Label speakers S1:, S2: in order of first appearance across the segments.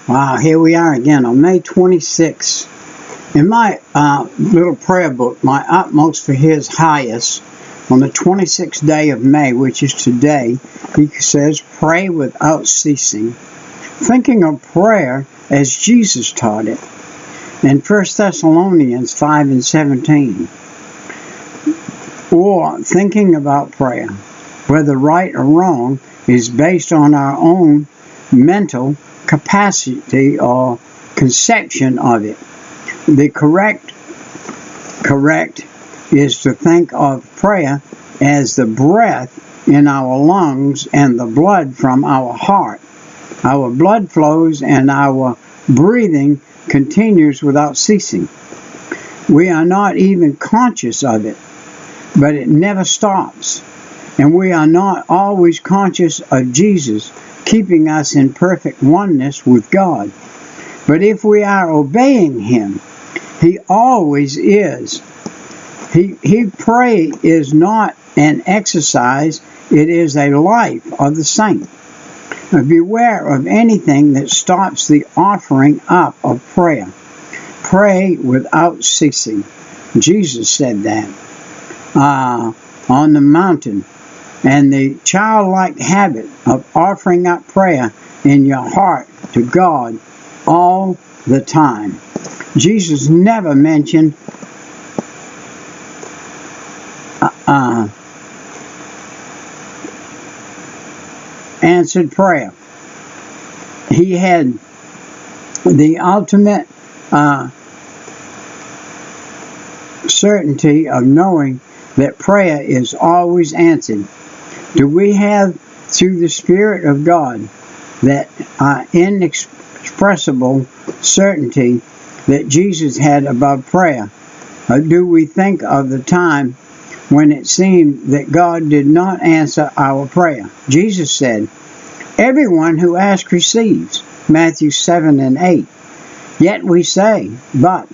S1: Wow, here we are again on May 26th. In my little prayer book, my utmost for his highest, on the 26th day of May, which is today, he says, pray without ceasing. Thinking of prayer as Jesus taught it in 1 Thessalonians 5 and 17. Or thinking about prayer, whether right or wrong, is based on our own mental capacity or conception of it. The correct is to think of prayer as the breath in our lungs and the blood from our heart. Our blood flows and our breathing continues without ceasing. We are not even conscious of it, but it never stops. And we are not always conscious of Jesus keeping us in perfect oneness with God. But if we are obeying Him, He always is. Pray is not an exercise, it is a life of the saint. Beware of anything that stops the offering up of prayer. Pray without ceasing. Jesus said that on the mountain. And the childlike habit of offering up prayer in your heart to God all the time. Jesus never mentioned answered prayer. He had the ultimate certainty of knowing that prayer is always answered. Do we have, through the Spirit of God, that inexpressible certainty that Jesus had about prayer? Or do we think of the time when it seemed that God did not answer our prayer? Jesus said, everyone who asks receives, Matthew 7 and 8. Yet we say, but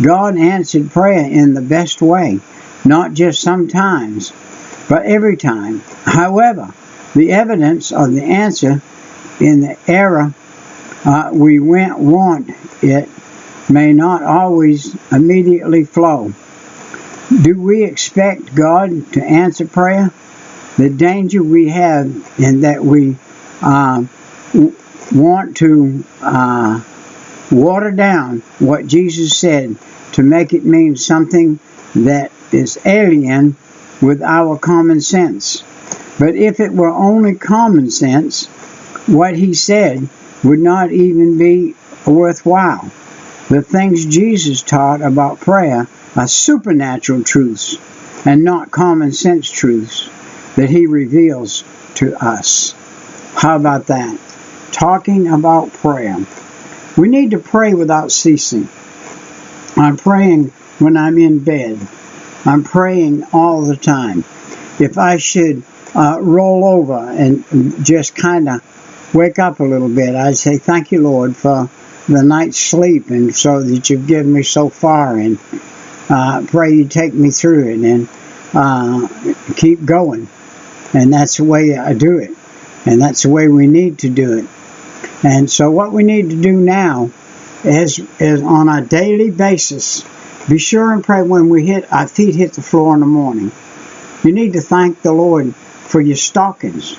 S1: God answered prayer in the best way, not just sometimes, but every time. However, the evidence of the answer in the era we want it may not always immediately flow. Do we expect God to answer prayer? The danger we have in that we want to water down what Jesus said to make it mean something that is alien with our common sense. But if it were only common sense, what he said would not even be worthwhile. The things Jesus taught about prayer are supernatural truths and not common sense truths that he reveals to us. How about that? Talking about prayer. We need to pray without ceasing. I'm praying when I'm in bed. I'm praying all the time. If I should roll over and just kind of wake up a little bit, I'd say, thank you, Lord, for the night's sleep, and so that you've given me so far, and pray you take me through it and keep going. And that's the way I do it. And that's the way we need to do it. And so what we need to do now is on a daily basis, be sure and pray when our feet hit the floor in the morning. You need to thank the Lord for your stockings.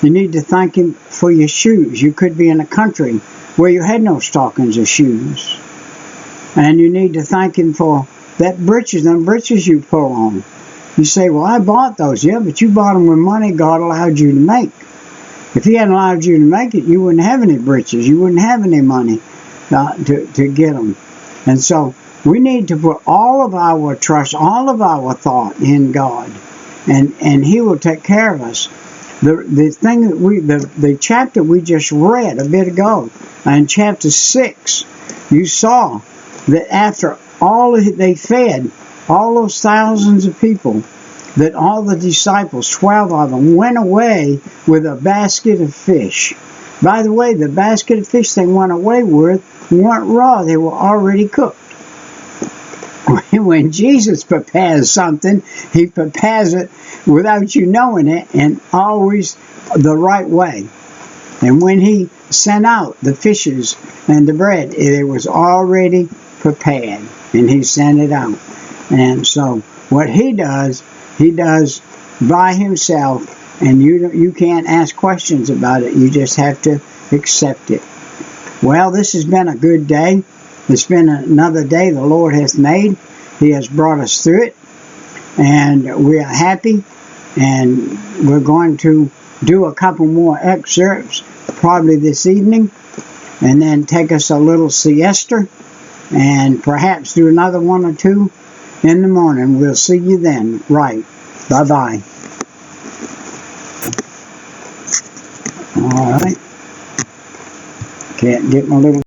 S1: You need to thank Him for your shoes. You could be in a country where you had no stockings or shoes. And you need to thank Him for them breeches you pull on. You say, well, I bought those. Yeah, but you bought them with money God allowed you to make. If He hadn't allowed you to make it, you wouldn't have any breeches. You wouldn't have any money to get them. And so we need to put all of our trust, all of our thought in God, and He will take care of us. The thing that the chapter we just read a bit ago, in chapter 6, you saw that after they fed all those thousands of people, that all the disciples, 12 of them, went away with a basket of fish. By the way, the basket of fish they went away with weren't raw, they were already cooked. When Jesus prepares something, He prepares it without you knowing it, and always the right way. And when he sent out the fishes and the bread, it was already prepared, and he sent it out. And so what he does by himself, and you can't ask questions about it. You just have to accept it. Well, this has been a good day. It's been another day the Lord has made. He has brought us through it, and we are happy. And we're going to do a couple more excerpts probably this evening, and then take us a little siesta, and perhaps do another one or two in the morning. We'll see you then. Right. Bye-bye. All right. Can't get my little